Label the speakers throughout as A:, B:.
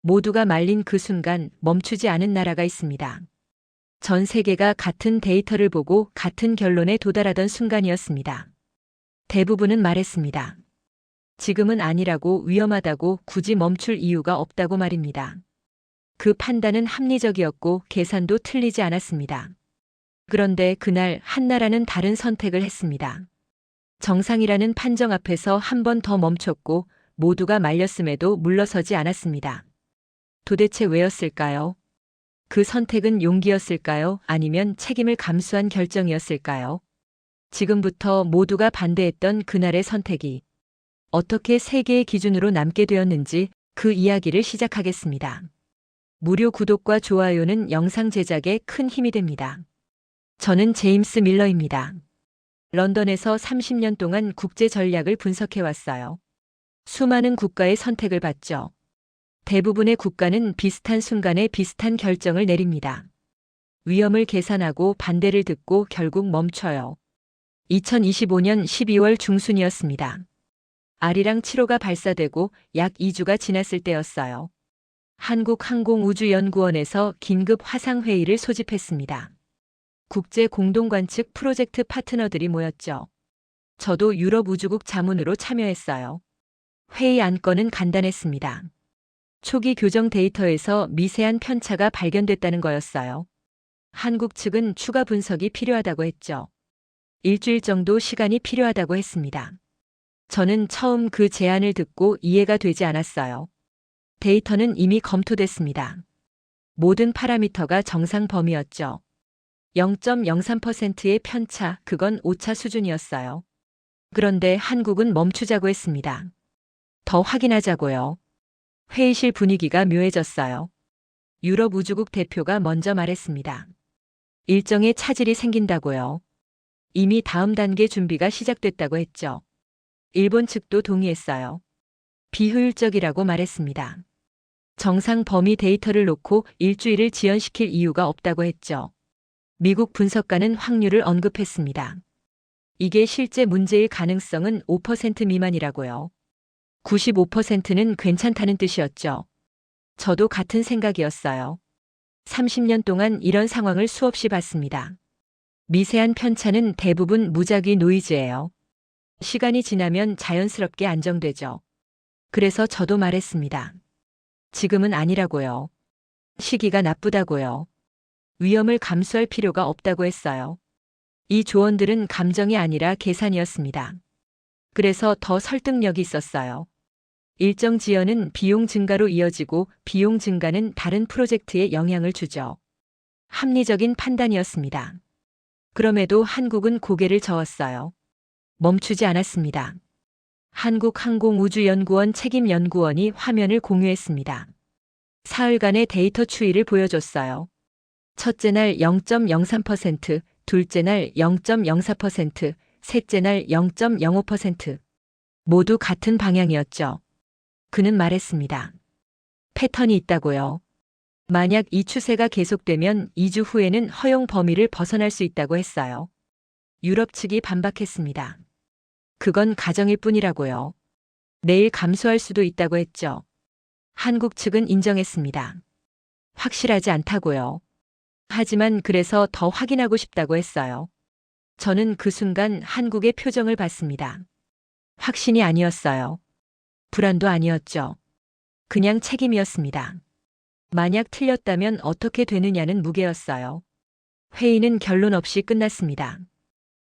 A: 모두가 말린 그 순간 멈추지 않은 나라가 있습니다. 전 세계가 같은 데이터를 보고 같은 결론에 도달하던 순간이었습니다. 대부분은 말했습니다. 지금은 아니라고, 위험하다고, 굳이 멈출 이유가 없다고 말입니다. 그 판단은 합리적이었고 계산도 틀리지 않았습니다. 그런데 그날 한 나라는 다른 선택을 했습니다. 정상이라는 판정 앞에서 한 번 더 멈췄고 모두가 말렸음에도 물러서지 않았습니다. 도대체 왜였을까요? 그 선택은 용기였을까요? 아니면 책임을 감수한 결정이었을까요? 지금부터 모두가 반대했던 그날의 선택이 어떻게 세계의 기준으로 남게 되었는지 그 이야기를 시작하겠습니다. 무료 구독과 좋아요는 영상 제작에 큰 힘이 됩니다. 저는 제임스 밀러입니다. 런던에서 30년 동안 국제 전략을 분석해왔어요. 수많은 국가의 선택을 봤죠. 대부분의 국가는 비슷한 순간에 비슷한 결정을 내립니다. 위험을 계산하고 반대를 듣고 결국 멈춰요. 2025년 12월 중순이었습니다. 아리랑 7호가 발사되고 약 2주가 지났을 때였어요. 한국항공우주연구원에서 긴급 화상회의를 소집했습니다. 국제 공동관측 프로젝트 파트너들이 모였죠. 저도 유럽 우주국 자문으로 참여했어요. 회의 안건은 간단했습니다. 초기 교정 데이터에서 미세한 편차가 발견됐다는 거였어요. 한국 측은 추가 분석이 필요하다고 했죠. 일주일 정도 시간이 필요하다고 했습니다. 저는 처음 그 제안을 듣고 이해가 되지 않았어요. 데이터는 이미 검토됐습니다. 모든 파라미터가 정상 범위였죠. 0.03%의 편차, 그건 오차 수준이었어요. 그런데 한국은 멈추자고 했습니다. 더 확인하자고요. 회의실 분위기가 묘해졌어요. 유럽 우주국 대표가 먼저 말했습니다. 일정에 차질이 생긴다고요. 이미 다음 단계 준비가 시작됐다고 했죠. 일본 측도 동의했어요. 비효율적이라고 말했습니다. 정상 범위 데이터를 놓고 일주일을 지연시킬 이유가 없다고 했죠. 미국 분석가는 확률을 언급했습니다. 이게 실제 문제일 가능성은 5% 미만이라고요. 95%는 괜찮다는 뜻이었죠. 저도 같은 생각이었어요. 30년 동안 이런 상황을 수없이 봤습니다. 미세한 편차는 대부분 무작위 노이즈예요. 시간이 지나면 자연스럽게 안정되죠. 그래서 저도 말했습니다. 지금은 아니라고요. 시기가 나쁘다고요. 위험을 감수할 필요가 없다고 했어요. 이 조언들은 감정이 아니라 계산이었습니다. 그래서 더 설득력이 있었어요. 일정 지연은 비용 증가로 이어지고 비용 증가는 다른 프로젝트에 영향을 주죠. 합리적인 판단이었습니다. 그럼에도 한국은 고개를 저었어요. 멈추지 않았습니다. 한국항공우주연구원 책임연구원이 화면을 공유했습니다. 사흘간의 데이터 추이를 보여줬어요. 첫째 날 0.03%, 둘째 날 0.04%, 셋째 날 0.05%. 모두 같은 방향이었죠. 그는 말했습니다. 패턴이 있다고요. 만약 이 추세가 계속되면 2주 후에는 허용 범위를 벗어날 수 있다고 했어요. 유럽 측이 반박했습니다. 그건 가정일 뿐이라고요. 내일 감소할 수도 있다고 했죠. 한국 측은 인정했습니다. 확실하지 않다고요. 하지만 그래서 더 확인하고 싶다고 했어요. 저는 그 순간 한국의 표정을 봤습니다. 확신이 아니었어요. 불안도 아니었죠. 그냥 책임이었습니다. 만약 틀렸다면 어떻게 되느냐는 무게였어요. 회의는 결론 없이 끝났습니다.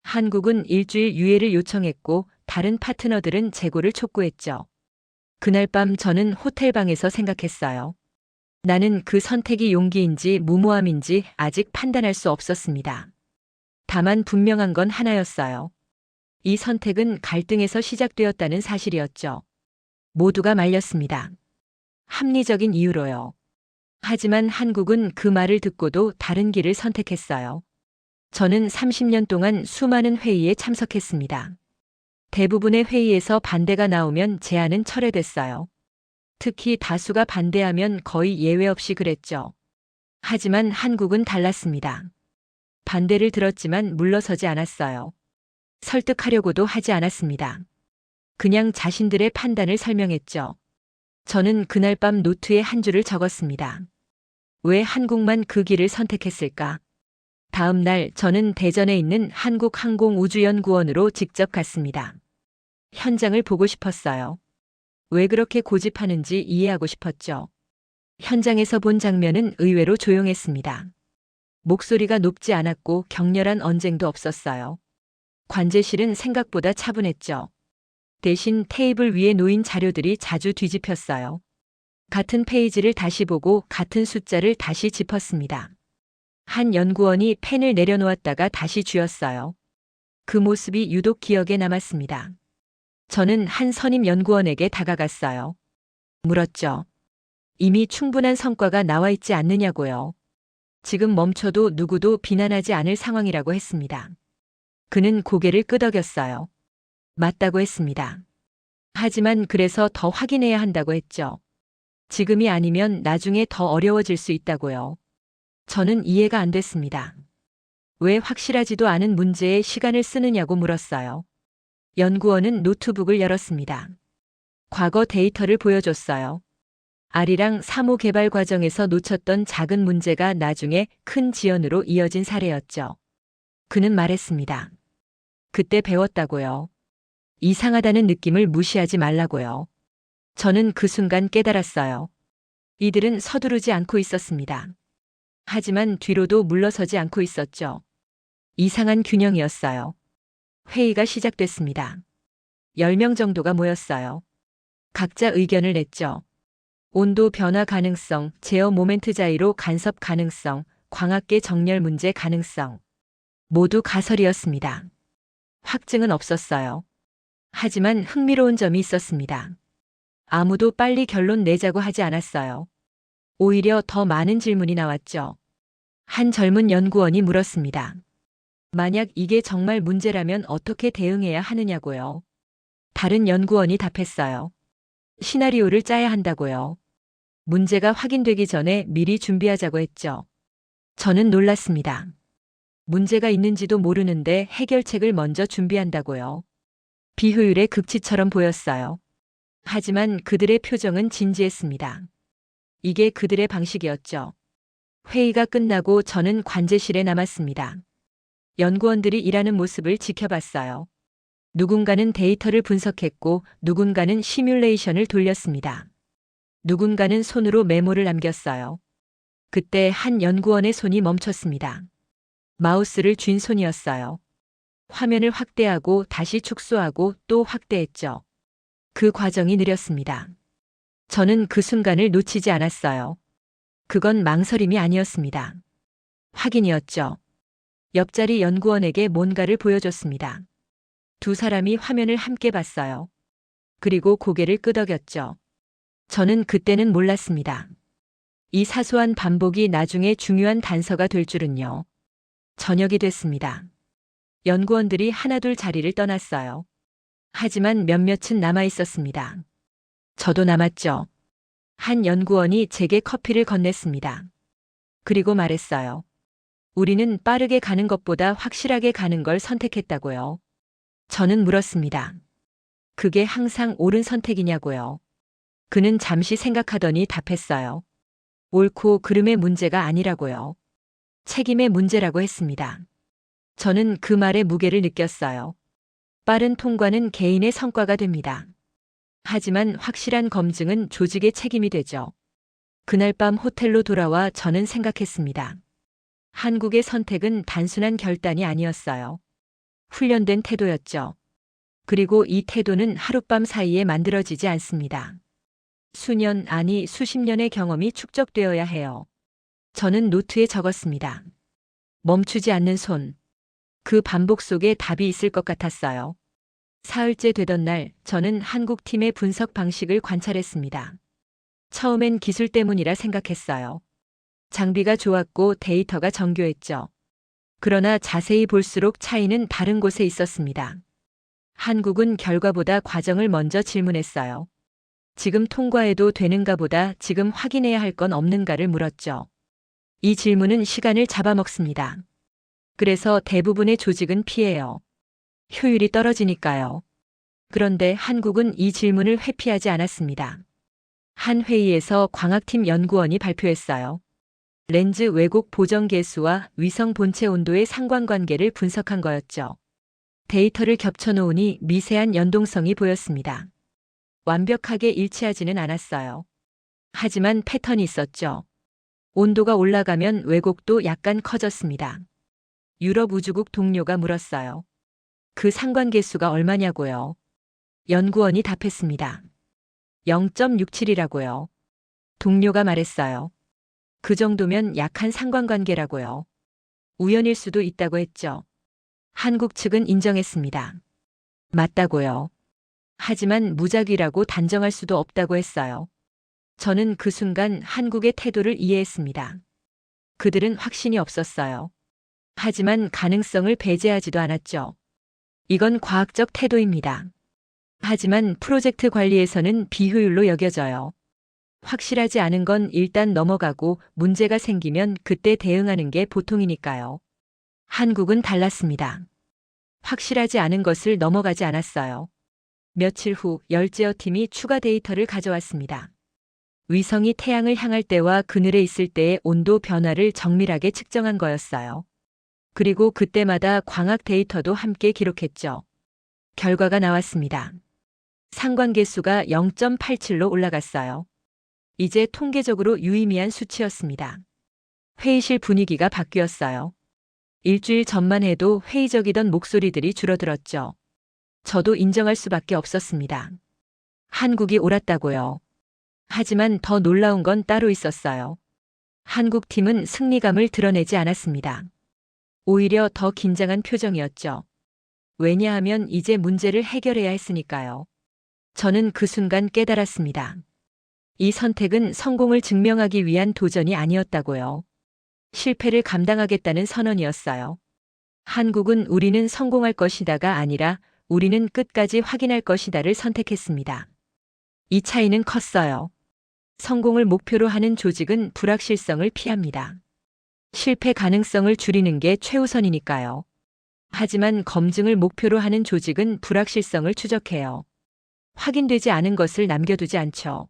A: 한국은 일주일 유예를 요청했고 다른 파트너들은 재고를 촉구했죠. 그날 밤 저는 호텔방에서 생각했어요. 나는 그 선택이 용기인지 무모함인지 아직 판단할 수 없었습니다. 다만 분명한 건 하나였어요. 이 선택은 갈등에서 시작되었다는 사실이었죠. 모두가 말렸습니다. 합리적인 이유로요. 하지만 한국은 그 말을 듣고도 다른 길을 선택했어요. 저는 30년 동안 수많은 회의에 참석했습니다. 대부분의 회의에서 반대가 나오면 제안은 철회됐어요. 특히 다수가 반대하면 거의 예외 없이 그랬죠. 하지만 한국은 달랐습니다. 반대를 들었지만 물러서지 않았어요. 설득하려고도 하지 않았습니다. 그냥 자신들의 판단을 설명했죠. 저는 그날 밤 노트에 한 줄을 적었습니다. 왜 한국만 그 길을 선택했을까? 다음 날 저는 대전에 있는 한국항공우주연구원으로 직접 갔습니다. 현장을 보고 싶었어요. 왜 그렇게 고집하는지 이해하고 싶었죠. 현장에서 본 장면은 의외로 조용했습니다. 목소리가 높지 않았고 격렬한 언쟁도 없었어요. 관제실은 생각보다 차분했죠. 대신 테이블 위에 놓인 자료들이 자주 뒤집혔어요. 같은 페이지를 다시 보고 같은 숫자를 다시 짚었습니다. 한 연구원이 펜을 내려놓았다가 다시 쥐었어요. 그 모습이 유독 기억에 남았습니다. 저는 한 선임 연구원에게 다가갔어요. 물었죠. 이미 충분한 성과가 나와 있지 않느냐고요. 지금 멈춰도 누구도 비난하지 않을 상황이라고 했습니다. 그는 고개를 끄덕였어요. 맞다고 했습니다. 하지만 그래서 더 확인해야 한다고 했죠. 지금이 아니면 나중에 더 어려워질 수 있다고요. 저는 이해가 안 됐습니다. 왜 확실하지도 않은 문제에 시간을 쓰느냐고 물었어요. 연구원은 노트북을 열었습니다. 과거 데이터를 보여줬어요. 아리랑 3호 개발 과정에서 놓쳤던 작은 문제가 나중에 큰 지연으로 이어진 사례였죠. 그는 말했습니다. 그때 배웠다고요. 이상하다는 느낌을 무시하지 말라고요. 저는 그 순간 깨달았어요. 이들은 서두르지 않고 있었습니다. 하지만 뒤로도 물러서지 않고 있었죠. 이상한 균형이었어요. 회의가 시작됐습니다. 10명 정도가 모였어요. 각자 의견을 냈죠. 온도 변화 가능성, 제어 모멘트 자유로 간섭 가능성, 광학계 정렬 문제 가능성. 모두 가설이었습니다. 확증은 없었어요. 하지만 흥미로운 점이 있었습니다. 아무도 빨리 결론 내자고 하지 않았어요. 오히려 더 많은 질문이 나왔죠. 한 젊은 연구원이 물었습니다. 만약 이게 정말 문제라면 어떻게 대응해야 하느냐고요. 다른 연구원이 답했어요. 시나리오를 짜야 한다고요. 문제가 확인되기 전에 미리 준비하자고 했죠. 저는 놀랐습니다. 문제가 있는지도 모르는데 해결책을 먼저 준비한다고요. 비효율의 극치처럼 보였어요. 하지만 그들의 표정은 진지했습니다. 이게 그들의 방식이었죠. 회의가 끝나고 저는 관제실에 남았습니다. 연구원들이 일하는 모습을 지켜봤어요. 누군가는 데이터를 분석했고 누군가는 시뮬레이션을 돌렸습니다. 누군가는 손으로 메모를 남겼어요. 그때 한 연구원의 손이 멈췄습니다. 마우스를 쥔 손이었어요. 화면을 확대하고 다시 축소하고 또 확대했죠. 그 과정이 느렸습니다. 저는 그 순간을 놓치지 않았어요. 그건 망설임이 아니었습니다. 확인이었죠. 옆자리 연구원에게 뭔가를 보여줬습니다. 두 사람이 화면을 함께 봤어요. 그리고 고개를 끄덕였죠. 저는 그때는 몰랐습니다. 이 사소한 반복이 나중에 중요한 단서가 될 줄은요. 저녁이 됐습니다. 연구원들이 하나둘 자리를 떠났어요. 하지만 몇몇은 남아 있었습니다. 저도 남았죠. 한 연구원이 제게 커피를 건넸습니다. 그리고 말했어요. 우리는 빠르게 가는 것보다 확실하게 가는 걸 선택했다고요. 저는 물었습니다. 그게 항상 옳은 선택이냐고요. 그는 잠시 생각하더니 답했어요. 옳고 그름의 문제가 아니라고요. 책임의 문제라고 했습니다. 저는 그 말의 무게를 느꼈어요. 빠른 통과는 개인의 성과가 됩니다. 하지만 확실한 검증은 조직의 책임이 되죠. 그날 밤 호텔로 돌아와 저는 생각했습니다. 한국의 선택은 단순한 결단이 아니었어요. 훈련된 태도였죠. 그리고 이 태도는 하룻밤 사이에 만들어지지 않습니다. 수년, 아니 수십 년의 경험이 축적되어야 해요. 저는 노트에 적었습니다. 멈추지 않는 손. 그 반복 속에 답이 있을 것 같았어요. 사흘째 되던 날, 저는 한국 팀의 분석 방식을 관찰했습니다. 처음엔 기술 때문이라 생각했어요. 장비가 좋았고 데이터가 정교했죠. 그러나 자세히 볼수록 차이는 다른 곳에 있었습니다. 한국은 결과보다 과정을 먼저 질문했어요. 지금 통과해도 되는가 보다 지금 확인해야 할 건 없는가를 물었죠. 이 질문은 시간을 잡아먹습니다. 그래서 대부분의 조직은 피해요. 효율이 떨어지니까요. 그런데 한국은 이 질문을 회피하지 않았습니다. 한 회의에서 광학팀 연구원이 발표했어요. 렌즈 왜곡 보정 계수와 위성 본체 온도의 상관관계를 분석한 거였죠. 데이터를 겹쳐놓으니 미세한 연동성이 보였습니다. 완벽하게 일치하지는 않았어요. 하지만 패턴이 있었죠. 온도가 올라가면 왜곡도 약간 커졌습니다. 유럽 우주국 동료가 물었어요. 그 상관계수가 얼마냐고요? 연구원이 답했습니다. 0.67이라고요. 동료가 말했어요. 그 정도면 약한 상관관계라고요. 우연일 수도 있다고 했죠. 한국 측은 인정했습니다. 맞다고요. 하지만 무작위라고 단정할 수도 없다고 했어요. 저는 그 순간 한국의 태도를 이해했습니다. 그들은 확신이 없었어요. 하지만 가능성을 배제하지도 않았죠. 이건 과학적 태도입니다. 하지만 프로젝트 관리에서는 비효율로 여겨져요. 확실하지 않은 건 일단 넘어가고 문제가 생기면 그때 대응하는 게 보통이니까요. 한국은 달랐습니다. 확실하지 않은 것을 넘어가지 않았어요. 며칠 후 열제어 팀이 추가 데이터를 가져왔습니다. 위성이 태양을 향할 때와 그늘에 있을 때의 온도 변화를 정밀하게 측정한 거였어요. 그리고 그때마다 광학 데이터도 함께 기록했죠. 결과가 나왔습니다. 상관계수가 0.87로 올라갔어요. 이제 통계적으로 유의미한 수치였습니다. 회의실 분위기가 바뀌었어요. 일주일 전만 해도 회의적이던 목소리들이 줄어들었죠. 저도 인정할 수밖에 없었습니다. 한국이 옳았다고요. 하지만 더 놀라운 건 따로 있었어요. 한국 팀은 승리감을 드러내지 않았습니다. 오히려 더 긴장한 표정이었죠. 왜냐하면 이제 문제를 해결해야 했으니까요. 저는 그 순간 깨달았습니다. 이 선택은 성공을 증명하기 위한 도전이 아니었다고요. 실패를 감당하겠다는 선언이었어요. 한국은 우리는 성공할 것이다가 아니라 우리는 끝까지 확인할 것이다를 선택했습니다. 이 차이는 컸어요. 성공을 목표로 하는 조직은 불확실성을 피합니다. 실패 가능성을 줄이는 게 최우선이니까요. 하지만 검증을 목표로 하는 조직은 불확실성을 추적해요. 확인되지 않은 것을 남겨두지 않죠.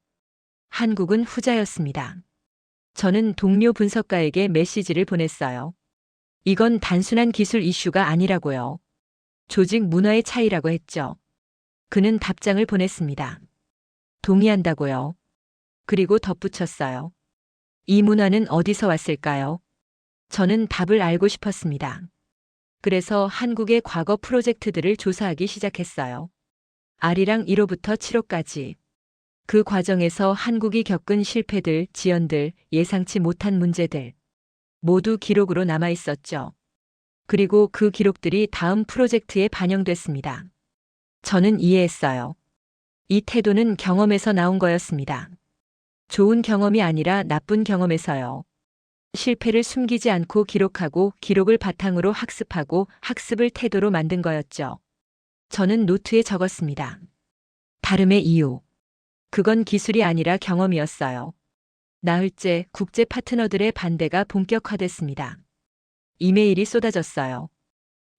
A: 한국은 후자였습니다. 저는 동료 분석가에게 메시지를 보냈어요. 이건 단순한 기술 이슈가 아니라고요. 조직 문화의 차이라고 했죠. 그는 답장을 보냈습니다. 동의한다고요. 그리고 덧붙였어요. 이 문화는 어디서 왔을까요? 저는 답을 알고 싶었습니다. 그래서 한국의 과거 프로젝트들을 조사하기 시작했어요. 아리랑 1호부터 7호까지. 그 과정에서 한국이 겪은 실패들, 지연들, 예상치 못한 문제들 모두 기록으로 남아 있었죠. 그리고 그 기록들이 다음 프로젝트에 반영됐습니다. 저는 이해했어요. 이 태도는 경험에서 나온 거였습니다. 좋은 경험이 아니라 나쁜 경험에서요. 실패를 숨기지 않고 기록하고 기록을 바탕으로 학습하고 학습을 태도로 만든 거였죠. 저는 노트에 적었습니다. 다름의 이유. 그건 기술이 아니라 경험이었어요. 나흘째 국제 파트너들의 반대가 본격화됐습니다. 이메일이 쏟아졌어요.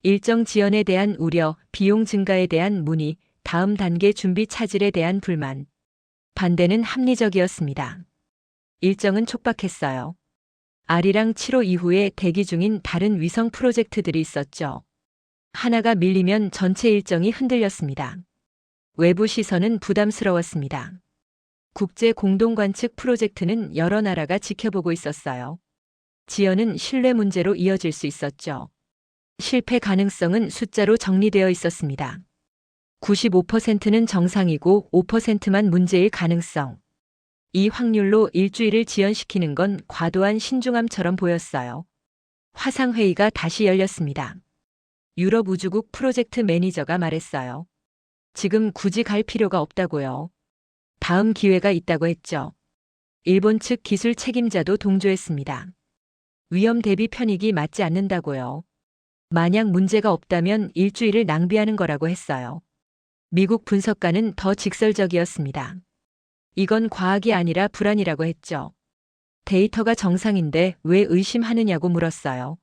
A: 일정 지연에 대한 우려, 비용 증가에 대한 문의, 다음 단계 준비 차질에 대한 불만. 반대는 합리적이었습니다. 일정은 촉박했어요. 아리랑 7호 이후에 대기 중인 다른 위성 프로젝트들이 있었죠. 하나가 밀리면 전체 일정이 흔들렸습니다. 외부 시선은 부담스러웠습니다. 국제 공동관측 프로젝트는 여러 나라가 지켜보고 있었어요. 지연은 신뢰 문제로 이어질 수 있었죠. 실패 가능성은 숫자로 정리되어 있었습니다. 95%는 정상이고 5%만 문제일 가능성. 이 확률로 일주일을 지연시키는 건 과도한 신중함처럼 보였어요. 화상회의가 다시 열렸습니다. 유럽 우주국 프로젝트 매니저가 말했어요. 지금 굳이 갈 필요가 없다고요. 다음 기회가 있다고 했죠. 일본 측 기술 책임자도 동조했습니다. 위험 대비 편익이 맞지 않는다고요. 만약 문제가 없다면 일주일을 낭비하는 거라고 했어요. 미국 분석가는 더 직설적이었습니다. 이건 과학이 아니라 불안이라고 했죠. 데이터가 정상인데 왜 의심하느냐고 물었어요.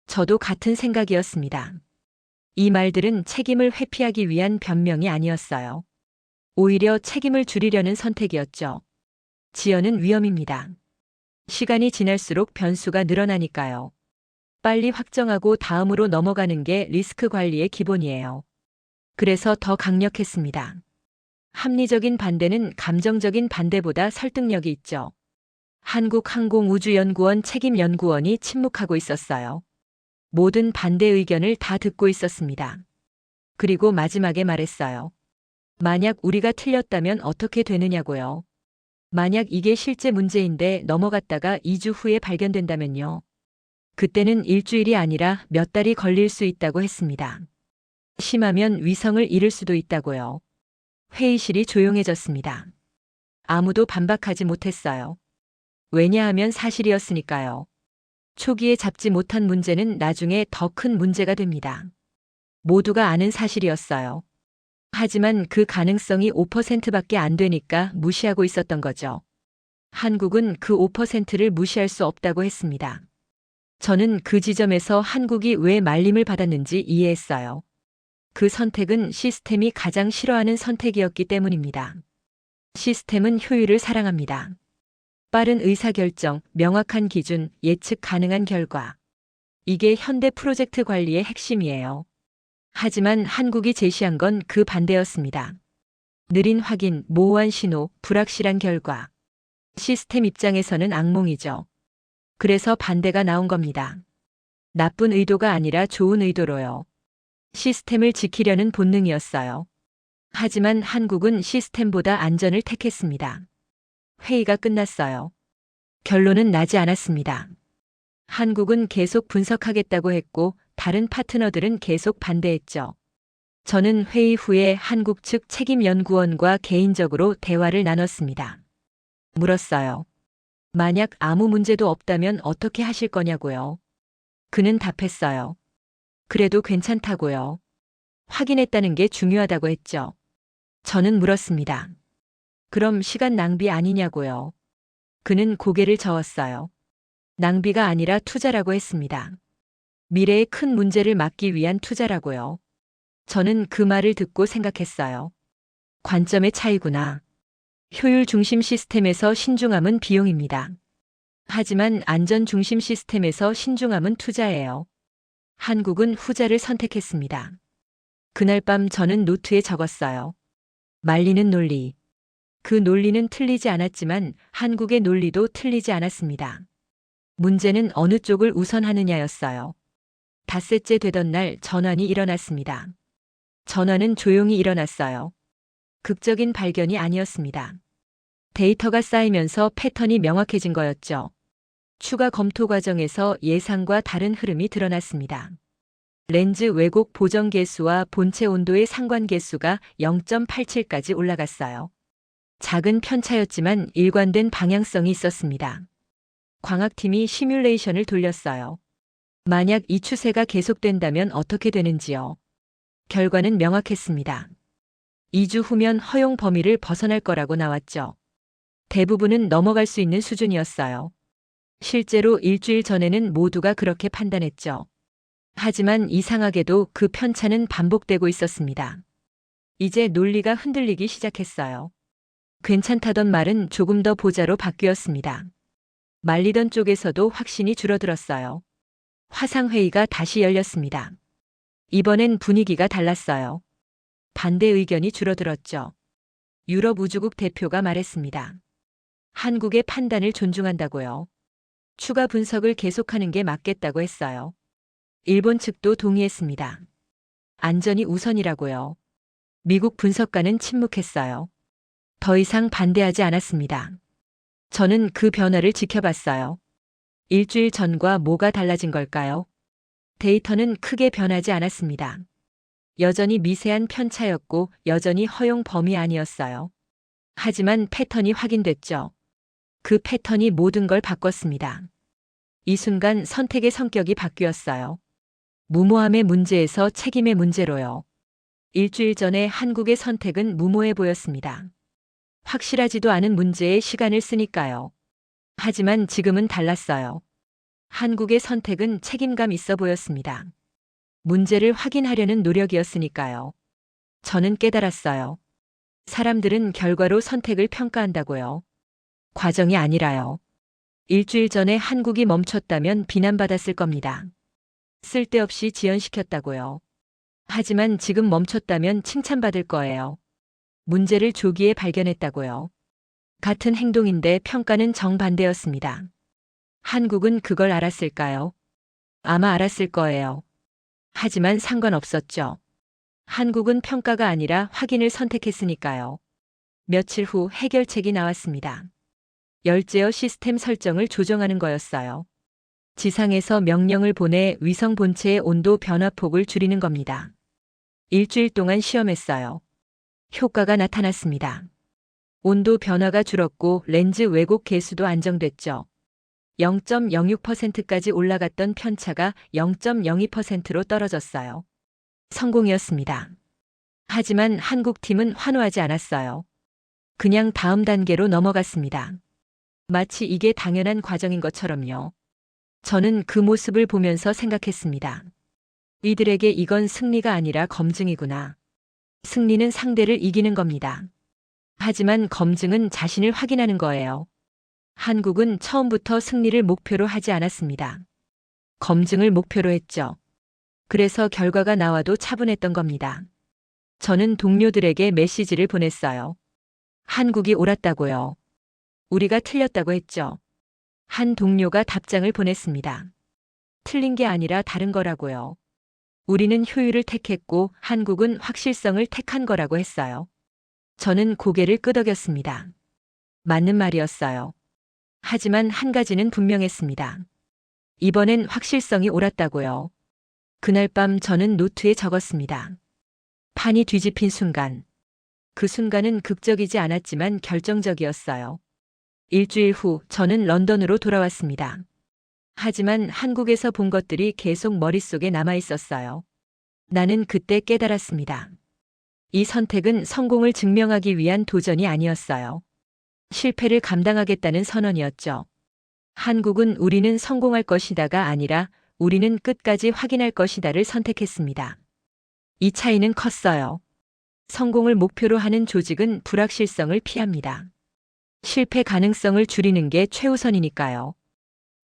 A: 저도 같은 생각이었습니다. 이 말들은 책임을 회피하기 위한 변명이 아니었어요. 오히려 책임을 줄이려는 선택이었죠. 지연은 위험입니다. 시간이 지날수록 변수가 늘어나니까요. 빨리 확정하고 다음으로 넘어가는 게 리스크 관리의 기본이에요. 그래서 더 강력했습니다. 합리적인 반대는 감정적인 반대보다 설득력이 있죠. 한국항공우주연구원 책임연구원이 침묵하고 있었어요. 모든 반대 의견을 다 듣고 있었습니다. 그리고 마지막에 말했어요. 만약 우리가 틀렸다면 어떻게 되느냐고요. 만약 이게 실제 문제인데 넘어갔다가 2주 후에 발견된다면요. 그때는 일주일이 아니라 몇 달이 걸릴 수 있다고 했습니다. 심하면 위성을 잃을 수도 있다고요. 회의실이 조용해졌습니다. 아무도 반박하지 못했어요. 왜냐하면 사실이었으니까요. 초기에 잡지 못한 문제는 나중에 더 큰 문제가 됩니다. 모두가 아는 사실이었어요. 하지만 그 가능성이 5%밖에 안 되니까 무시하고 있었던 거죠. 한국은 그 5%를 무시할 수 없다고 했습니다. 저는 그 지점에서 한국이 왜 말림을 받았는지 이해했어요. 그 선택은 시스템이 가장 싫어하는 선택이었기 때문입니다. 시스템은 효율을 사랑합니다. 빠른 의사결정, 명확한 기준, 예측 가능한 결과. 이게 현대 프로젝트 관리의 핵심이에요. 하지만 한국이 제시한 건 그 반대였습니다. 느린 확인, 모호한 신호, 불확실한 결과. 시스템 입장에서는 악몽이죠. 그래서 반대가 나온 겁니다. 나쁜 의도가 아니라 좋은 의도로요. 시스템을 지키려는 본능이었어요. 하지만 한국은 시스템보다 안전을 택했습니다. 회의가 끝났어요. 결론은 나지 않았습니다. 한국은 계속 분석하겠다고 했고 다른 파트너들은 계속 반대했죠. 저는 회의 후에 한국 측 책임연구원과 개인적으로 대화를 나눴습니다. 물었어요. 만약 아무 문제도 없다면 어떻게 하실 거냐고요. 그는 답했어요. 그래도 괜찮다고요. 확인했다는 게 중요하다고 했죠. 저는 물었습니다. 그럼 시간 낭비 아니냐고요. 그는 고개를 저었어요. 낭비가 아니라 투자라고 했습니다. 미래의 큰 문제를 막기 위한 투자라고요. 저는 그 말을 듣고 생각했어요. 관점의 차이구나. 효율 중심 시스템에서 신중함은 비용입니다. 하지만 안전 중심 시스템에서 신중함은 투자예요. 한국은 후자를 선택했습니다. 그날 밤 저는 노트에 적었어요. 말리는 논리. 그 논리는 틀리지 않았지만 한국의 논리도 틀리지 않았습니다. 문제는 어느 쪽을 우선하느냐였어요. 닷새째 되던 날 전환이 일어났습니다. 전환은 조용히 일어났어요. 극적인 발견이 아니었습니다. 데이터가 쌓이면서 패턴이 명확해진 거였죠. 추가 검토 과정에서 예상과 다른 흐름이 드러났습니다. 렌즈 왜곡 보정 개수와 본체 온도의 상관 개수가 0.87까지 올라갔어요. 작은 편차였지만 일관된 방향성이 있었습니다. 광학팀이 시뮬레이션을 돌렸어요. 만약 이 추세가 계속된다면 어떻게 되는지요? 결과는 명확했습니다. 2주 후면 허용 범위를 벗어날 거라고 나왔죠. 대부분은 넘어갈 수 있는 수준이었어요. 실제로 일주일 전에는 모두가 그렇게 판단했죠. 하지만 이상하게도 그 편차는 반복되고 있었습니다. 이제 논리가 흔들리기 시작했어요. 괜찮다던 말은 조금 더 보자로 바뀌었습니다. 말리던 쪽에서도 확신이 줄어들었어요. 화상회의가 다시 열렸습니다. 이번엔 분위기가 달랐어요. 반대 의견이 줄어들었죠. 유럽 우주국 대표가 말했습니다. 한국의 판단을 존중한다고요. 추가 분석을 계속하는 게 맞겠다고 했어요. 일본 측도 동의했습니다. 안전이 우선이라고요. 미국 분석가는 침묵했어요. 더 이상 반대하지 않았습니다. 저는 그 변화를 지켜봤어요. 일주일 전과 뭐가 달라진 걸까요? 데이터는 크게 변하지 않았습니다. 여전히 미세한 편차였고 여전히 허용 범위 아니었어요. 하지만 패턴이 확인됐죠. 그 패턴이 모든 걸 바꿨습니다. 이 순간 선택의 성격이 바뀌었어요. 무모함의 문제에서 책임의 문제로요. 일주일 전에 한국의 선택은 무모해 보였습니다. 확실하지도 않은 문제에 시간을 쓰니까요. 하지만 지금은 달랐어요. 한국의 선택은 책임감 있어 보였습니다. 문제를 확인하려는 노력이었으니까요. 저는 깨달았어요. 사람들은 결과로 선택을 평가한다고요. 과정이 아니라요. 일주일 전에 한국이 멈췄다면 비난받았을 겁니다. 쓸데없이 지연시켰다고요. 하지만 지금 멈췄다면 칭찬받을 거예요. 문제를 조기에 발견했다고요. 같은 행동인데 평가는 정반대였습니다. 한국은 그걸 알았을까요? 아마 알았을 거예요. 하지만 상관없었죠. 한국은 평가가 아니라 확인을 선택했으니까요. 며칠 후 해결책이 나왔습니다. 열제어 시스템 설정을 조정하는 거였어요. 지상에서 명령을 보내 위성 본체의 온도 변화폭을 줄이는 겁니다. 일주일 동안 시험했어요. 효과가 나타났습니다. 온도 변화가 줄었고 렌즈 왜곡 계수도 안정됐죠. 0.06%까지 올라갔던 편차가 0.02%로 떨어졌어요. 성공이었습니다. 하지만 한국팀은 환호하지 않았어요. 그냥 다음 단계로 넘어갔습니다. 마치 이게 당연한 과정인 것처럼요. 저는 그 모습을 보면서 생각했습니다. 이들에게 이건 승리가 아니라 검증이구나. 승리는 상대를 이기는 겁니다. 하지만 검증은 자신을 확인하는 거예요. 한국은 처음부터 승리를 목표로 하지 않았습니다. 검증을 목표로 했죠. 그래서 결과가 나와도 차분했던 겁니다. 저는 동료들에게 메시지를 보냈어요. 한국이 옳았다고요. 우리가 틀렸다고 했죠. 한 동료가 답장을 보냈습니다. 틀린 게 아니라 다른 거라고요. 우리는 효율을 택했고 한국은 확실성을 택한 거라고 했어요. 저는 고개를 끄덕였습니다. 맞는 말이었어요. 하지만 한 가지는 분명했습니다. 이번엔 확실성이 옳았다고요. 그날 밤 저는 노트에 적었습니다. 판이 뒤집힌 순간. 그 순간은 극적이지 않았지만 결정적이었어요. 일주일 후 저는 런던으로 돌아왔습니다. 하지만 한국에서 본 것들이 계속 머릿속에 남아 있었어요. 나는 그때 깨달았습니다. 이 선택은 성공을 증명하기 위한 도전이 아니었어요. 실패를 감당하겠다는 선언이었죠. 한국은 우리는 성공할 것이다가 아니라 우리는 끝까지 확인할 것이다를 선택했습니다. 이 차이는 컸어요. 성공을 목표로 하는 조직은 불확실성을 피합니다. 실패 가능성을 줄이는 게 최우선이니까요.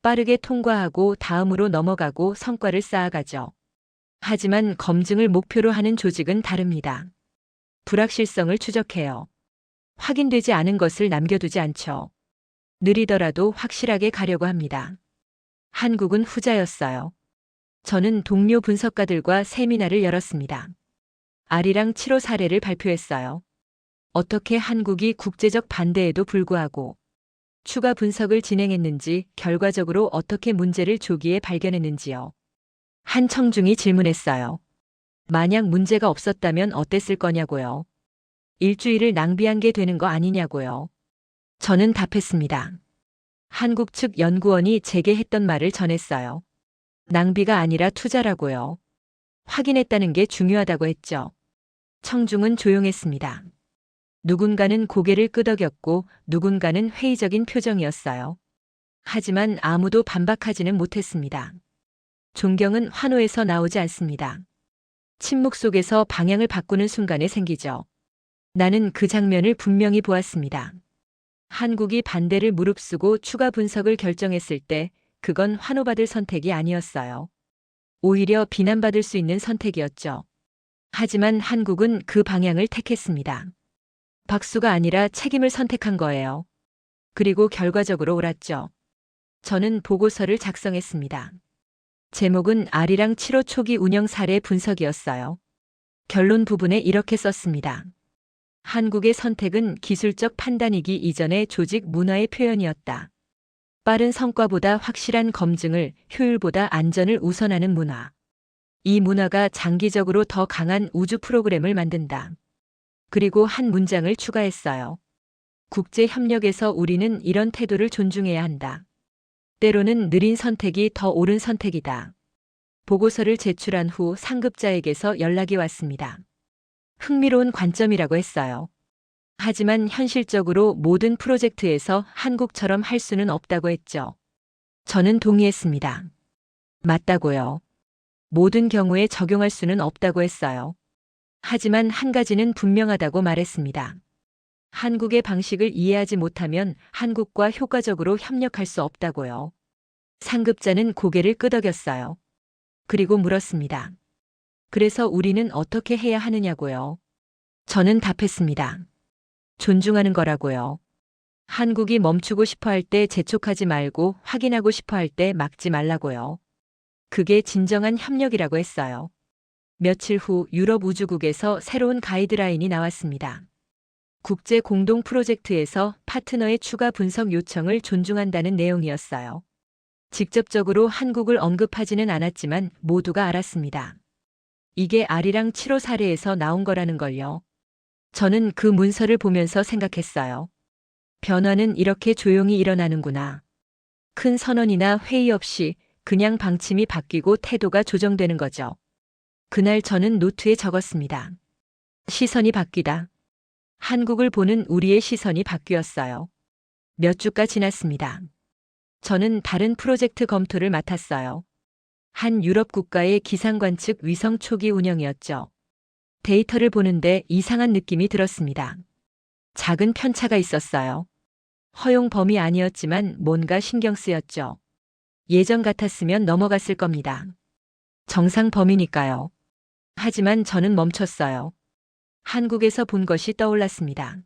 A: 빠르게 통과하고 다음으로 넘어가고 성과를 쌓아가죠. 하지만 검증을 목표로 하는 조직은 다릅니다. 불확실성을 추적해요. 확인되지 않은 것을 남겨두지 않죠. 느리더라도 확실하게 가려고 합니다. 한국은 후자였어요. 저는 동료 분석가들과 세미나를 열었습니다. 아리랑 7호 사례를 발표했어요. 어떻게 한국이 국제적 반대에도 불구하고 추가 분석을 진행했는지, 결과적으로 어떻게 문제를 조기에 발견했는지요. 한 청중이 질문했어요. 만약 문제가 없었다면 어땠을 거냐고요. 일주일을 낭비한 게 되는 거 아니냐고요. 저는 답했습니다. 한국 측 연구원이 제게 했던 말을 전했어요. 낭비가 아니라 투자라고요. 확인했다는 게 중요하다고 했죠. 청중은 조용했습니다. 누군가는 고개를 끄덕였고 누군가는 회의적인 표정이었어요. 하지만 아무도 반박하지는 못했습니다. 존경은 환호에서 나오지 않습니다. 침묵 속에서 방향을 바꾸는 순간에 생기죠. 나는 그 장면을 분명히 보았습니다. 한국이 반대를 무릅쓰고 추가 분석을 결정했을 때 그건 환호받을 선택이 아니었어요. 오히려 비난받을 수 있는 선택이었죠. 하지만 한국은 그 방향을 택했습니다. 박수가 아니라 책임을 선택한 거예요. 그리고 결과적으로 옳았죠. 저는 보고서를 작성했습니다. 제목은 아리랑 7호 초기 운영 사례 분석이었어요. 결론 부분에 이렇게 썼습니다. 한국의 선택은 기술적 판단이기 이전의 조직 문화의 표현이었다. 빠른 성과보다 확실한 검증을, 효율보다 안전을 우선하는 문화. 이 문화가 장기적으로 더 강한 우주 프로그램을 만든다. 그리고 한 문장을 추가했어요. 국제 협력에서 우리는 이런 태도를 존중해야 한다. 때로는 느린 선택이 더 옳은 선택이다. 보고서를 제출한 후 상급자에게서 연락이 왔습니다. 흥미로운 관점이라고 했어요. 하지만 현실적으로 모든 프로젝트에서 한국처럼 할 수는 없다고 했죠. 저는 동의했습니다. 맞다고요. 모든 경우에 적용할 수는 없다고 했어요. 하지만 한 가지는 분명하다고 말했습니다. 한국의 방식을 이해하지 못하면 한국과 효과적으로 협력할 수 없다고요. 상급자는 고개를 끄덕였어요. 그리고 물었습니다. 그래서 우리는 어떻게 해야 하느냐고요. 저는 답했습니다. 존중하는 거라고요. 한국이 멈추고 싶어 할 때 재촉하지 말고 확인하고 싶어 할 때 막지 말라고요. 그게 진정한 협력이라고 했어요. 며칠 후 유럽 우주국에서 새로운 가이드라인이 나왔습니다. 국제 공동 프로젝트에서 파트너의 추가 분석 요청을 존중한다는 내용이었어요. 직접적으로 한국을 언급하지는 않았지만 모두가 알았습니다. 이게 아리랑 7호 사례에서 나온 거라는 걸요. 저는 그 문서를 보면서 생각했어요. 변화는 이렇게 조용히 일어나는구나. 큰 선언이나 회의 없이 그냥 방침이 바뀌고 태도가 조정되는 거죠. 그날 저는 노트에 적었습니다. 시선이 바뀌다. 한국을 보는 우리의 시선이 바뀌었어요. 몇 주가 지났습니다. 저는 다른 프로젝트 검토를 맡았어요. 한 유럽 국가의 기상관측 위성 초기 운영이었죠. 데이터를 보는데 이상한 느낌이 들었습니다. 작은 편차가 있었어요. 허용 범위 아니었지만 뭔가 신경 쓰였죠. 예전 같았으면 넘어갔을 겁니다. 정상 범위니까요. 하지만 저는 멈췄어요. 한국에서 본 것이 떠올랐습니다.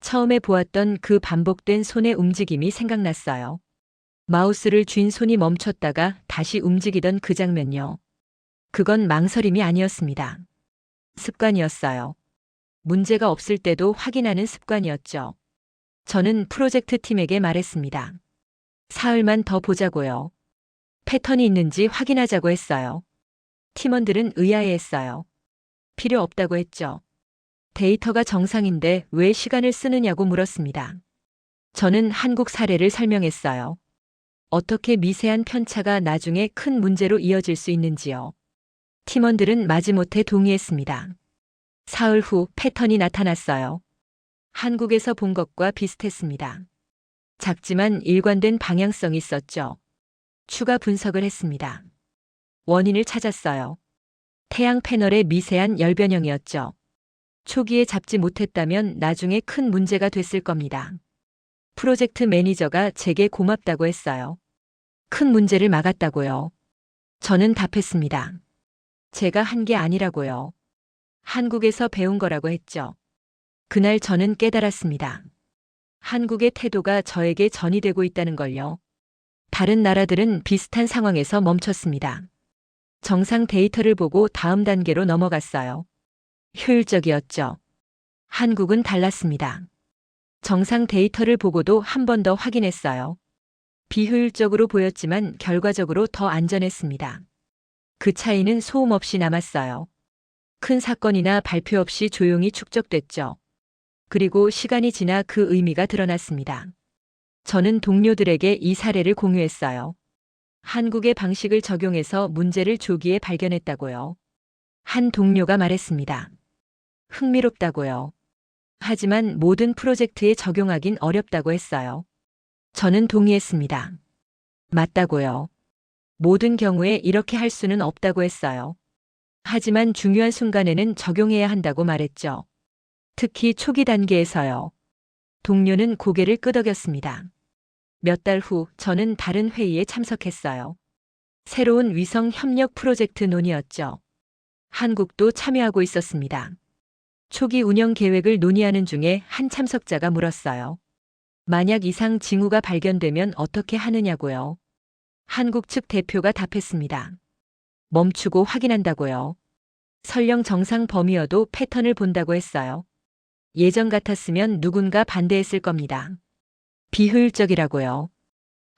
A: 처음에 보았던 그 반복된 손의 움직임이 생각났어요. 마우스를 쥔 손이 멈췄다가 다시 움직이던 그 장면요. 그건 망설임이 아니었습니다. 습관이었어요. 문제가 없을 때도 확인하는 습관이었죠. 저는 프로젝트 팀에게 말했습니다. 사흘만 더 보자고요. 패턴이 있는지 확인하자고 했어요. 팀원들은 의아해했어요. 필요 없다고 했죠. 데이터가 정상인데 왜 시간을 쓰느냐고 물었습니다. 저는 한국 사례를 설명했어요. 어떻게 미세한 편차가 나중에 큰 문제로 이어질 수 있는지요. 팀원들은 마지못해 동의했습니다. 사흘 후 패턴이 나타났어요. 한국에서 본 것과 비슷했습니다. 작지만 일관된 방향성이 있었죠. 추가 분석을 했습니다. 원인을 찾았어요. 태양 패널의 미세한 열 변형이었죠. 초기에 잡지 못했다면 나중에 큰 문제가 됐을 겁니다. 프로젝트 매니저가 제게 고맙다고 했어요. 큰 문제를 막았다고요. 저는 답했습니다. 제가 한 게 아니라고요. 한국에서 배운 거라고 했죠. 그날 저는 깨달았습니다. 한국의 태도가 저에게 전이되고 있다는 걸요. 다른 나라들은 비슷한 상황에서 멈췄습니다. 정상 데이터를 보고 다음 단계로 넘어갔어요. 효율적이었죠. 한국은 달랐습니다. 정상 데이터를 보고도 한 번 더 확인했어요. 비효율적으로 보였지만 결과적으로 더 안전했습니다. 그 차이는 소음 없이 남았어요. 큰 사건이나 발표 없이 조용히 축적됐죠. 그리고 시간이 지나 그 의미가 드러났습니다. 저는 동료들에게 이 사례를 공유했어요. 한국의 방식을 적용해서 문제를 조기에 발견했다고요. 한 동료가 말했습니다. 흥미롭다고요. 하지만 모든 프로젝트에 적용하긴 어렵다고 했어요. 저는 동의했습니다. 맞다고요. 모든 경우에 이렇게 할 수는 없다고 했어요. 하지만 중요한 순간에는 적용해야 한다고 말했죠. 특히 초기 단계에서요. 동료는 고개를 끄덕였습니다. 몇 달 후 저는 다른 회의에 참석했어요. 새로운 위성 협력 프로젝트 논의였죠. 한국도 참여하고 있었습니다. 초기 운영 계획을 논의하는 중에 한 참석자가 물었어요. 만약 이상 징후가 발견되면 어떻게 하느냐고요. 한국 측 대표가 답했습니다. 멈추고 확인한다고요. 설령 정상 범위여도 패턴을 본다고 했어요. 예전 같았으면 누군가 반대했을 겁니다. 비효율적이라고요.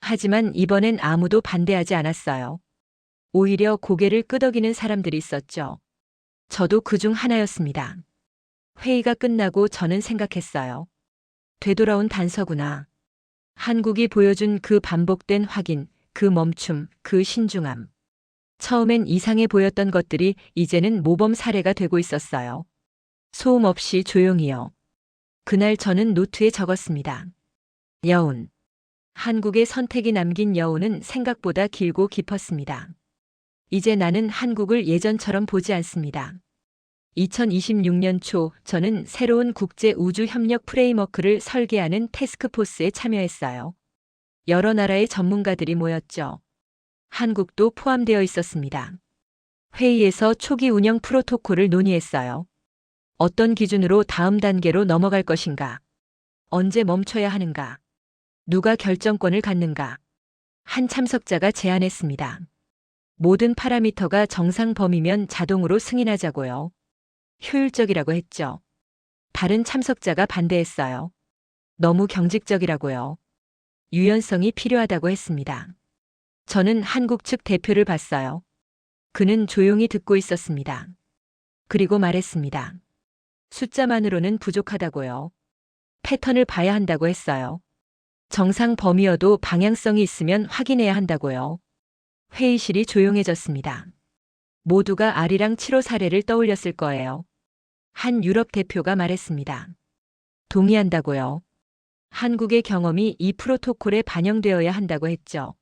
A: 하지만 이번엔 아무도 반대하지 않았어요. 오히려 고개를 끄덕이는 사람들이 있었죠. 저도 그중 하나였습니다. 회의가 끝나고 저는 생각했어요. 되돌아온 단서구나. 한국이 보여준 그 반복된 확인, 그 멈춤, 그 신중함. 처음엔 이상해 보였던 것들이 이제는 모범 사례가 되고 있었어요. 소음 없이 조용히요. 그날 저는 노트에 적었습니다. 여운. 한국의 선택이 남긴 여운은 생각보다 길고 깊었습니다. 이제 나는 한국을 예전처럼 보지 않습니다. 2026년 초 저는 새로운 국제 우주 협력 프레임워크를 설계하는 태스크포스에 참여했어요. 여러 나라의 전문가들이 모였죠. 한국도 포함되어 있었습니다. 회의에서 초기 운영 프로토콜을 논의했어요. 어떤 기준으로 다음 단계로 넘어갈 것인가? 언제 멈춰야 하는가? 누가 결정권을 갖는가? 한 참석자가 제안했습니다. 모든 파라미터가 정상 범위면 자동으로 승인하자고요. 효율적이라고 했죠. 다른 참석자가 반대했어요. 너무 경직적이라고요. 유연성이 필요하다고 했습니다. 저는 한국 측 대표를 봤어요. 그는 조용히 듣고 있었습니다. 그리고 말했습니다. 숫자만으로는 부족하다고요. 패턴을 봐야 한다고 했어요. 정상 범위여도 방향성이 있으면 확인해야 한다고요. 회의실이 조용해졌습니다. 모두가 아리랑 7호 사례를 떠올렸을 거예요. 한 유럽 대표가 말했습니다. 동의한다고요. 한국의 경험이 이 프로토콜에 반영되어야 한다고 했죠.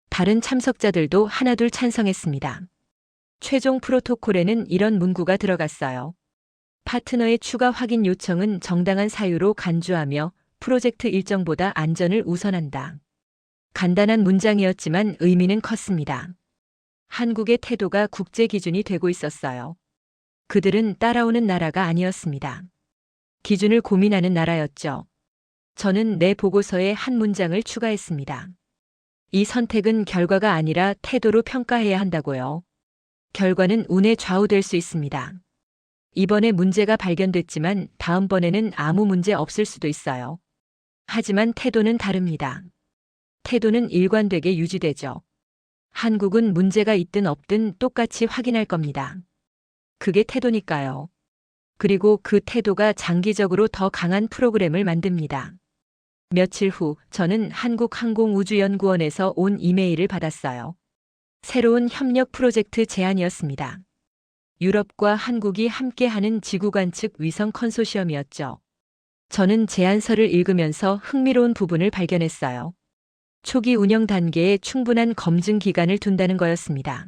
A: 다른 참석자들도 하나둘 찬성했습니다. 최종 프로토콜에는 이런 문구가 들어갔어요. 파트너의 추가 확인 요청은 정당한 사유로 간주하며 프로젝트 일정보다 안전을 우선한다. 간단한 문장이었지만 의미는 컸습니다. 한국의 태도가 국제 기준이 되고 있었어요. 그들은 따라오는 나라가 아니었습니다. 기준을 고민하는 나라였죠. 저는 내 보고서에 한 문장을 추가했습니다. 이 선택은 결과가 아니라 태도로 평가해야 한다고요. 결과는 운에 좌우될 수 있습니다. 이번에 문제가 발견됐지만 다음번에는 아무 문제 없을 수도 있어요. 하지만 태도는 다릅니다. 태도는 일관되게 유지되죠. 한국은 문제가 있든 없든 똑같이 확인할 겁니다. 그게 태도니까요. 그리고 그 태도가 장기적으로 더 강한 프로그램을 만듭니다. 며칠 후 저는 한국항공우주연구원에서 온 이메일을 받았어요. 새로운 협력 프로젝트 제안이었습니다. 유럽과 한국이 함께하는 지구관측 위성 컨소시엄이었죠. 저는 제안서를 읽으면서 흥미로운 부분을 발견했어요. 초기 운영 단계에 충분한 검증 기간을 둔다는 거였습니다.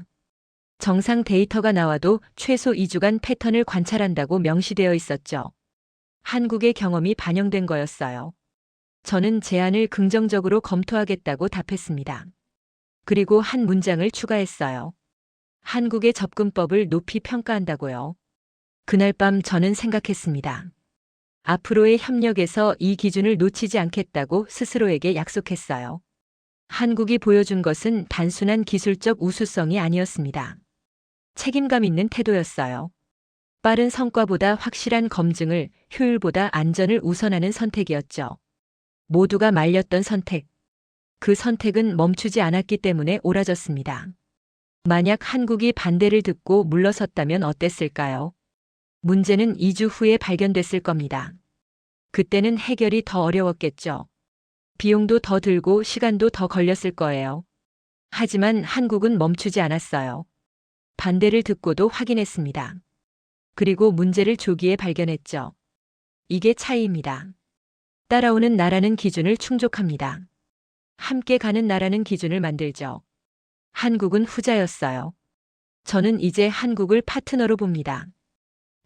A: 정상 데이터가 나와도 최소 2주간 패턴을 관찰한다고 명시되어 있었죠. 한국의 경험이 반영된 거였어요. 저는 제안을 긍정적으로 검토하겠다고 답했습니다. 그리고 한 문장을 추가했어요. 한국의 접근법을 높이 평가한다고요. 그날 밤 저는 생각했습니다. 앞으로의 협력에서 이 기준을 놓치지 않겠다고 스스로에게 약속했어요. 한국이 보여준 것은 단순한 기술적 우수성이 아니었습니다. 책임감 있는 태도였어요. 빠른 성과보다 확실한 검증을, 효율보다 안전을 우선하는 선택이었죠. 모두가 말렸던 선택. 그 선택은 멈추지 않았기 때문에 옳아졌습니다. 만약 한국이 반대를 듣고 물러섰다면 어땠을까요? 문제는 2주 후에 발견됐을 겁니다. 그때는 해결이 더 어려웠겠죠. 비용도 더 들고 시간도 더 걸렸을 거예요. 하지만 한국은 멈추지 않았어요. 반대를 듣고도 확인했습니다. 그리고 문제를 조기에 발견했죠. 이게 차이입니다. 따라오는 나라는 기준을 충족합니다. 함께 가는 나라는 기준을 만들죠. 한국은 후자였어요. 저는 이제 한국을 파트너로 봅니다.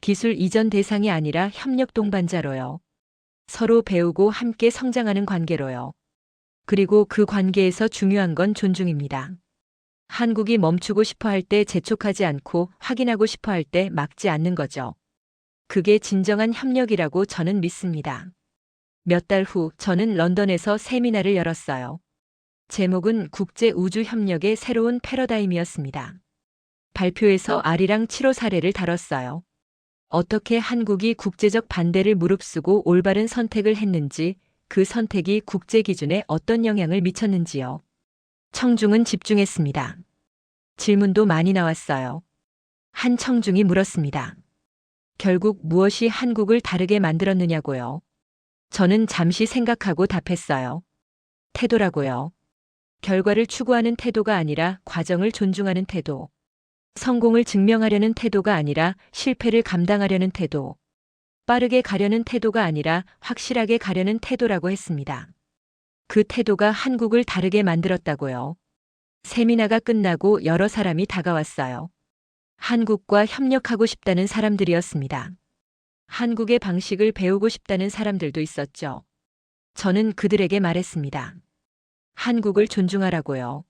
A: 기술 이전 대상이 아니라 협력 동반자로요. 서로 배우고 함께 성장하는 관계로요. 그리고 그 관계에서 중요한 건 존중입니다. 한국이 멈추고 싶어 할 때 재촉하지 않고 확인하고 싶어 할 때 막지 않는 거죠. 그게 진정한 협력이라고 저는 믿습니다. 몇 달 후 저는 런던에서 세미나를 열었어요. 제목은 국제 우주 협력의 새로운 패러다임이었습니다. 발표에서 아리랑 7호 사례를 다뤘어요. 어떻게 한국이 국제적 반대를 무릅쓰고 올바른 선택을 했는지, 그 선택이 국제 기준에 어떤 영향을 미쳤는지요. 청중은 집중했습니다. 질문도 많이 나왔어요. 한 청중이 물었습니다. 결국 무엇이 한국을 다르게 만들었느냐고요. 저는 잠시 생각하고 답했어요. 태도라고요. 결과를 추구하는 태도가 아니라 과정을 존중하는 태도. 성공을 증명하려는 태도가 아니라 실패를 감당하려는 태도. 빠르게 가려는 태도가 아니라 확실하게 가려는 태도라고 했습니다. 그 태도가 한국을 다르게 만들었다고요. 세미나가 끝나고 여러 사람이 다가왔어요. 한국과 협력하고 싶다는 사람들이었습니다. 한국의 방식을 배우고 싶다는 사람들도 있었죠. 저는 그들에게 말했습니다. 한국을 존중하라고요.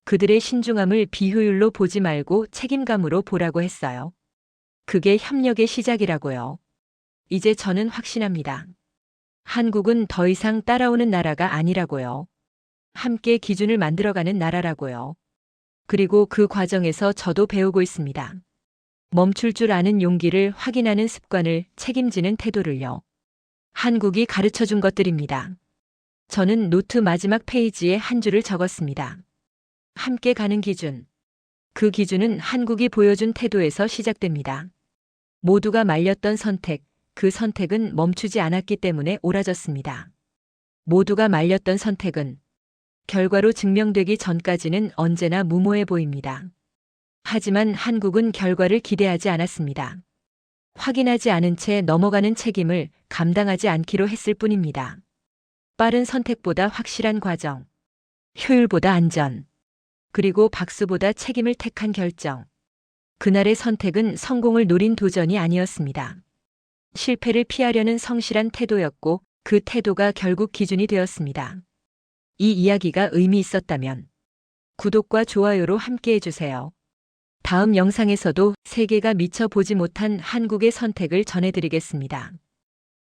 A: 그들의 신중함을 비효율로 보지 말고 책임감으로 보라고 했어요. 그게 협력의 시작이라고요. 이제 저는 확신합니다. 한국은 더 이상 따라오는 나라가 아니라고요. 함께 기준을 만들어가는 나라라고요. 그리고 그 과정에서 저도 배우고 있습니다. 멈출 줄 아는 용기를 확인하는 습관을, 책임지는 태도를요. 한국이 가르쳐 준 것들입니다. 저는 노트 마지막 페이지에 한 줄을 적었습니다. 함께 가는 기준. 그 기준은 한국이 보여준 태도에서 시작됩니다. 모두가 말렸던 선택, 그 선택은 멈추지 않았기 때문에 옳아졌습니다. 모두가 말렸던 선택은 결과로 증명되기 전까지는 언제나 무모해 보입니다. 하지만 한국은 결과를 기대하지 않았습니다. 확인하지 않은 채 넘어가는 책임을 감당하지 않기로 했을 뿐입니다. 빠른 선택보다 확실한 과정, 효율보다 안전, 그리고 박수보다 책임을 택한 결정. 그날의 선택은 성공을 노린 도전이 아니었습니다. 실패를 피하려는 성실한 태도였고 그 태도가 결국 기준이 되었습니다. 이 이야기가 의미 있었다면 구독과 좋아요로 함께 해주세요. 다음 영상에서도 세계가 미처 보지 못한 한국의 선택을 전해드리겠습니다.